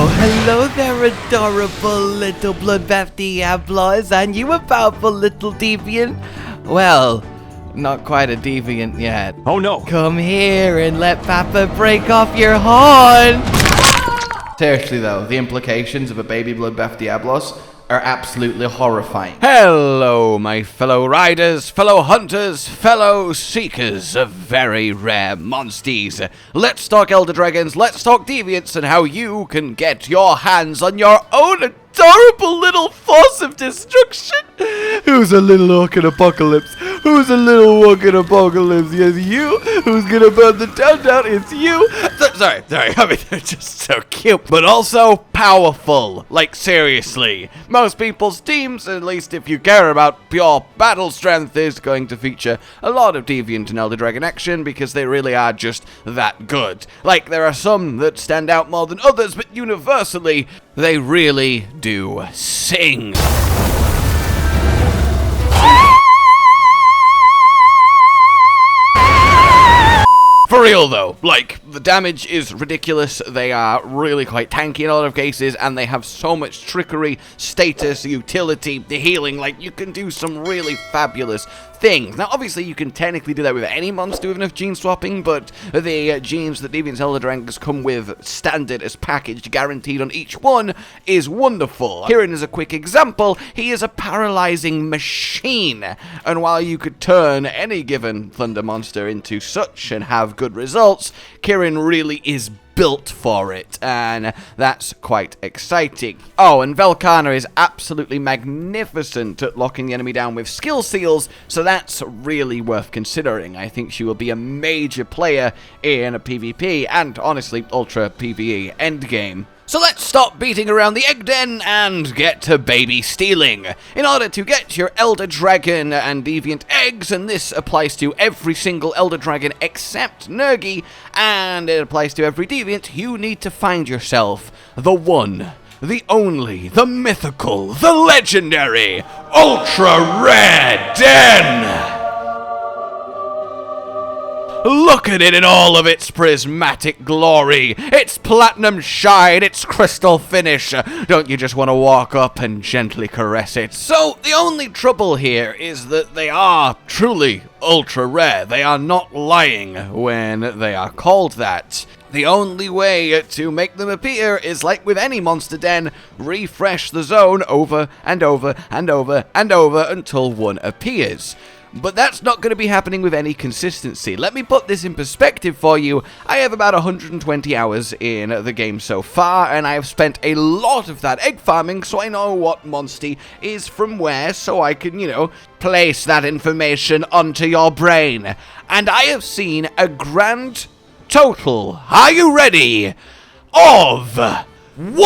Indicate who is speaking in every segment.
Speaker 1: Hello there, adorable little Bloodbath Diablos, and you a powerful little deviant? Well, not quite a deviant yet.
Speaker 2: Oh no!
Speaker 1: Come here and let Papa break off your horn! Seriously though, the implications of a baby Bloodbath Diablos are absolutely horrifying.
Speaker 3: Hello, my fellow riders, fellow hunters, fellow seekers of very rare monsties. Let's talk Elder Dragons, let's talk Deviants, and how you can get your hands on your own adorable little force of destruction. Who's a little orc in apocalypse? Who's a little orc in apocalypse? Yes, you. Who's gonna burn the town down? It's you. Sorry. I mean, they're just so cute, but also powerful. Like, seriously. Most people's teams, at least if you care about pure battle strength, is going to feature a lot of Deviant and Elder Dragon action because they really are just that good. Like, there are some that stand out more than others, but universally, they really do sing. For real though, like, the damage is ridiculous, they are really quite tanky in a lot of cases, and they have so much trickery, status, utility, the healing, like, you can do some really fabulous things. Now, obviously, you can technically do that with any monster with enough gene swapping, but the genes that Deviant Elder Dragons come with standard as packaged, guaranteed on each one, is wonderful. Kirin is a quick example. He is a paralyzing machine, and while you could turn any given thunder monster into such and have good results, Kirin really is built for it, and that's quite exciting. Oh, and Velkhana is absolutely magnificent at locking the enemy down with skill seals, so that's really worth considering. I think she will be a major player in a PvP and, honestly, Ultra PvE endgame. So let's stop beating around the egg den and get to baby stealing. In order to get your Elder Dragon and Deviant eggs, and this applies to every single Elder Dragon except Nergi, and it applies to every Deviant, you need to find yourself the one, the only, the mythical, the legendary, Ultra Rare Den! Look at it in all of its prismatic glory, its platinum shine, its crystal finish. Don't you just want to walk up and gently caress it? So, the only trouble here is that they are truly ultra rare. They are not lying when they are called that. The only way to make them appear is like with any monster den, refresh the zone over and over and over and over until one appears. But that's not going to be happening with any consistency. Let me put this in perspective for you. I have about 120 hours in the game so far, and I have spent a lot of that egg farming, so I know what Monstie is from where, so I can, place that information onto your brain. And I have seen a grand total, are you ready, of 1!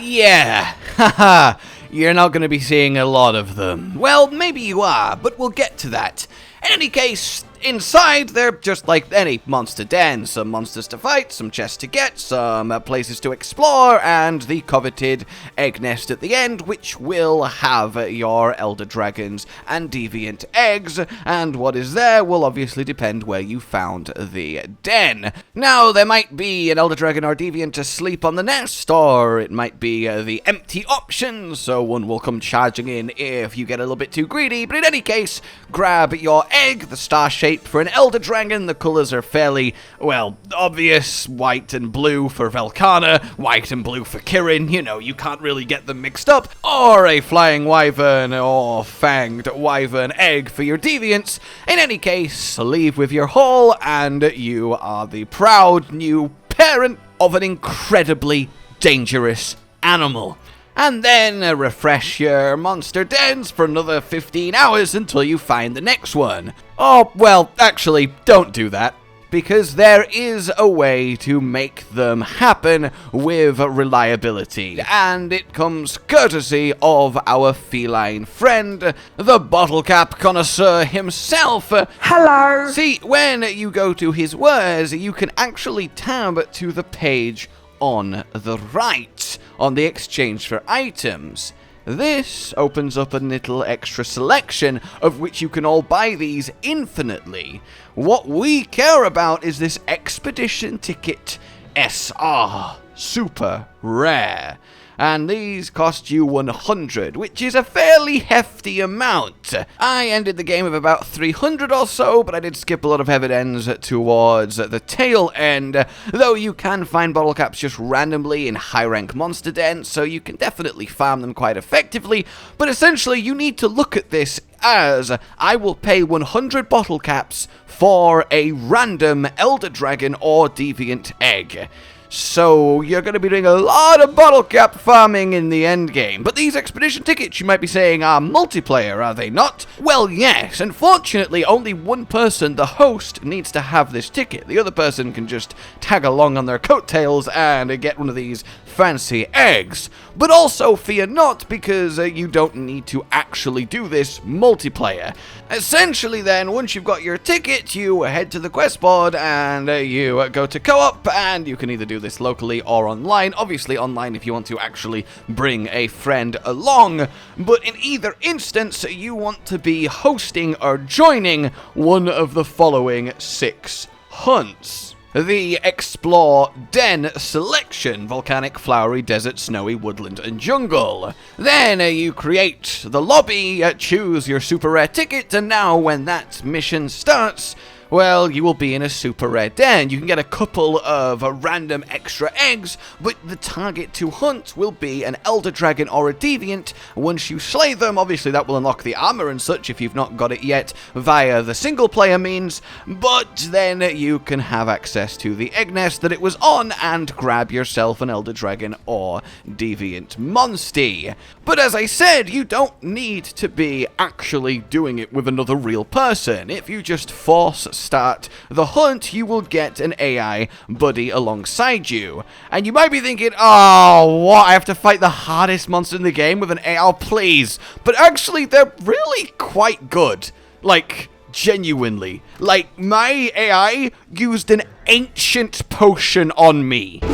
Speaker 3: Yeah, haha. You're not going to be seeing a lot of them. Well, maybe you are, but we'll get to that. In any case, inside, they're just like any monster den. Some monsters to fight, some chests to get, some places to explore, and the coveted egg nest at the end, which will have your Elder Dragons and Deviant eggs, and what is there will obviously depend where you found the den. Now, there might be an Elder Dragon or Deviant asleep on the nest, or it might be the empty option, so one will come charging in if you get a little bit too greedy, but in any case, grab your egg, the star shape for an Elder Dragon. The colors are fairly, well, obvious. White and blue for Velkhana, white and blue for Kirin. You can't really get them mixed up. Or a flying wyvern or fanged wyvern egg for your Deviants. In any case, leave with your haul, and you are the proud new parent of an incredibly dangerous animal. And then refresh your monster dens for another 15 hours until you find the next one. Oh, well, actually, don't do that, because there is a way to make them happen with reliability, and it comes courtesy of our feline friend, the bottle cap connoisseur himself.
Speaker 4: Hello!
Speaker 3: See, when you go to his wares, you can actually tab to the page on the right, on the exchange for items. This opens up a little extra selection of which you can all buy these infinitely. What we care about is this expedition ticket SR. super rare. And these cost you 100, which is a fairly hefty amount. I ended the game with about 300 or so, but I did skip a lot of evidence towards the tail end, though you can find bottle caps just randomly in high rank monster dens, so you can definitely farm them quite effectively, but essentially you need to look at this as I will pay 100 bottle caps for a random Elder Dragon or Deviant Egg. So you're going to be doing a lot of bottle cap farming in the end game. But these expedition tickets, you might be saying, are multiplayer, are they not? Well, yes. Unfortunately, only one person, the host, needs to have this ticket. The other person can just tag along on their coattails and get one of these fancy eggs. But also fear not, because you don't need to actually do this multiplayer. Essentially then, once you've got your ticket, you head to the quest board and you go to co-op, and you can either do this locally or online. Obviously online if you want to actually bring a friend along, but in either instance you want to be hosting or joining one of the following 6 hunts. The Explore Den Selection, Volcanic, Flowery, Desert, Snowy, Woodland, and Jungle. Then you create the lobby, choose your super rare ticket, and now when that mission starts, well, you will be in a super rare den. You can get a couple of random extra eggs, but the target to hunt will be an Elder Dragon or a Deviant. Once you slay them, obviously that will unlock the armor and such if you've not got it yet via the single player means, but then you can have access to the egg nest that it was on and grab yourself an Elder Dragon or Deviant Monstie. But as I said, you don't need to be actually doing it with another real person. If you just force start the hunt, you will get an AI buddy alongside you. And you might be thinking, oh, what? I have to fight the hardest monster in the game with an AI? Oh, please. But actually, they're really quite good. Like, genuinely. Like, my AI used an ancient potion on me.
Speaker 2: The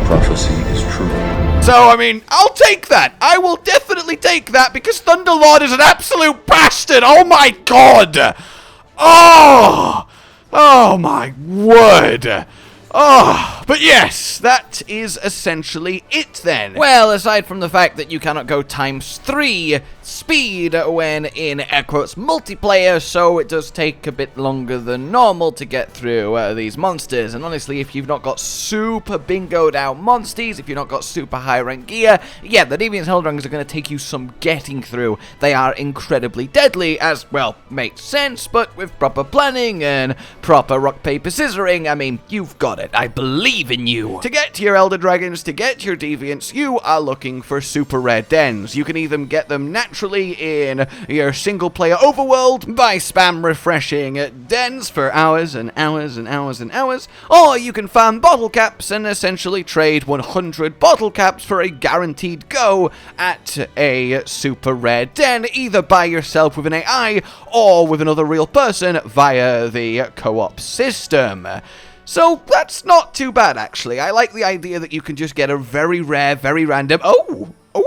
Speaker 2: prophecy is true.
Speaker 3: So, I mean, I'll take that. I will definitely take that because Thunderlord is an absolute bastard. Oh my god. Oh my word. Oh, but yes, that is essentially it then. Well, aside from the fact that you cannot go ×3 speed when in air quotes multiplayer, so it does take a bit longer than normal to get through these monsters. And honestly, if you've not got super bingoed out monsties, if you've not got super high rank gear, yeah, the Deviant Helldrangers are going to take you some getting through. They are incredibly deadly, as, well, makes sense, but with proper planning and proper rock, paper, scissoring, I mean, you've got it. I believe in you. To get to your Elder Dragons, to get your Deviants, you are looking for super rare dens. You can either get them naturally in your single player overworld by spam refreshing dens for hours and hours and hours and hours, or you can farm bottle caps and essentially trade 100 bottle caps for a guaranteed go at a super rare den, either by yourself with an AI or with another real person via the co-op system. So that's not too bad, actually. I like the idea that you can just get a very rare, very random,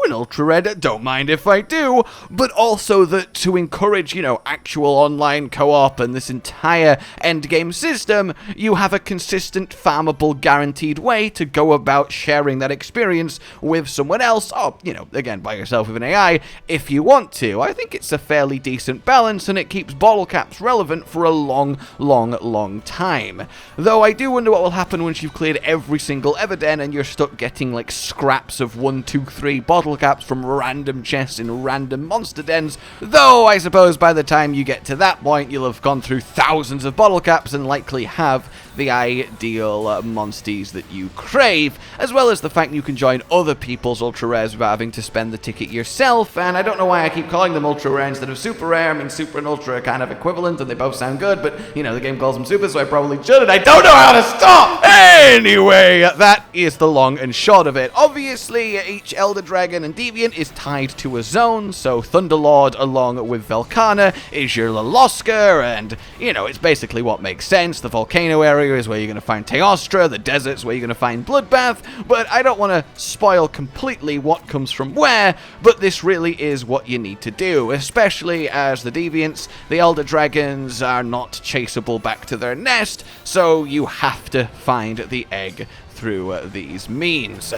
Speaker 3: an ultra rare, don't mind if I do, but also that to encourage, you know, actual online co-op and this entire endgame system, you have a consistent, farmable, guaranteed way to go about sharing that experience with someone else, or, you know, again, by yourself with an AI, if you want to. I think it's a fairly decent balance, and it keeps bottle caps relevant for a long, long, long time. Though I do wonder what will happen once you've cleared every single Everden and you're stuck getting, like, scraps of 1, 2, 3 bottle caps from random chests in random monster dens, though I suppose by the time you get to that point you'll have gone through thousands of bottle caps and likely have the ideal monsties that you crave, as well as the fact you can join other people's ultra rares without having to spend the ticket yourself. And I don't know why I keep calling them ultra rare instead of super rare. I mean, super and ultra are kind of equivalent and they both sound good, but you know, the game calls them super, so I probably shouldn't. I don't know how to stop! Anyway, that is the long and short of it. Obviously, each Elder Dragon Dragon and Deviant is tied to a zone, so Thunderlord along with Velkhana is your Laloska, and, you know, it's basically what makes sense. The volcano area is where you're going to find Teostra, the desert's where you're going to find Bloodbath, but I don't want to spoil completely what comes from where, but this really is what you need to do, especially as the Deviants, the Elder Dragons, are not chaseable back to their nest, so you have to find the egg through these means.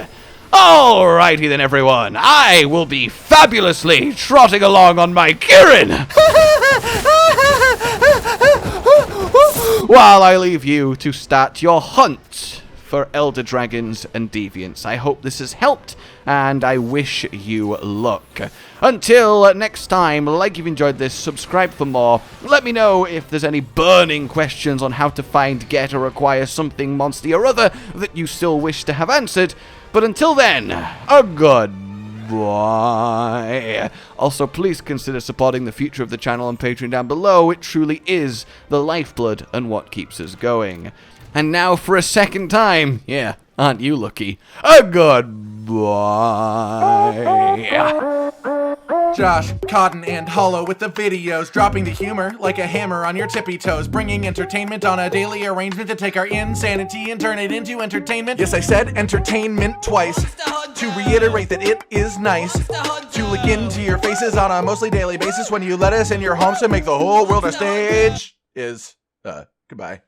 Speaker 3: Alrighty then, everyone, I will be fabulously trotting along on my Kirin while I leave you to start your hunt for Elder Dragons and Deviants. I hope this has helped, and I wish you luck. Until next time, like you've enjoyed this, subscribe for more. Let me know if there's any burning questions on how to find, get, or acquire something Monstie or other that you still wish to have answered. But until then, a goodbye. Also, please consider supporting the future of the channel on Patreon down below. It truly is the lifeblood and what keeps us going. And now for a second time, yeah, aren't you lucky? A goodbye.
Speaker 4: Josh, Cotton, and Hollow with the videos, dropping the humor like a hammer on your tippy toes, bringing entertainment on a daily arrangement to take our insanity and turn it into entertainment. Yes, I said entertainment twice, to reiterate that it is nice to look into your faces on a mostly daily basis when you let us in your homes to make the whole world a stage. Goodbye.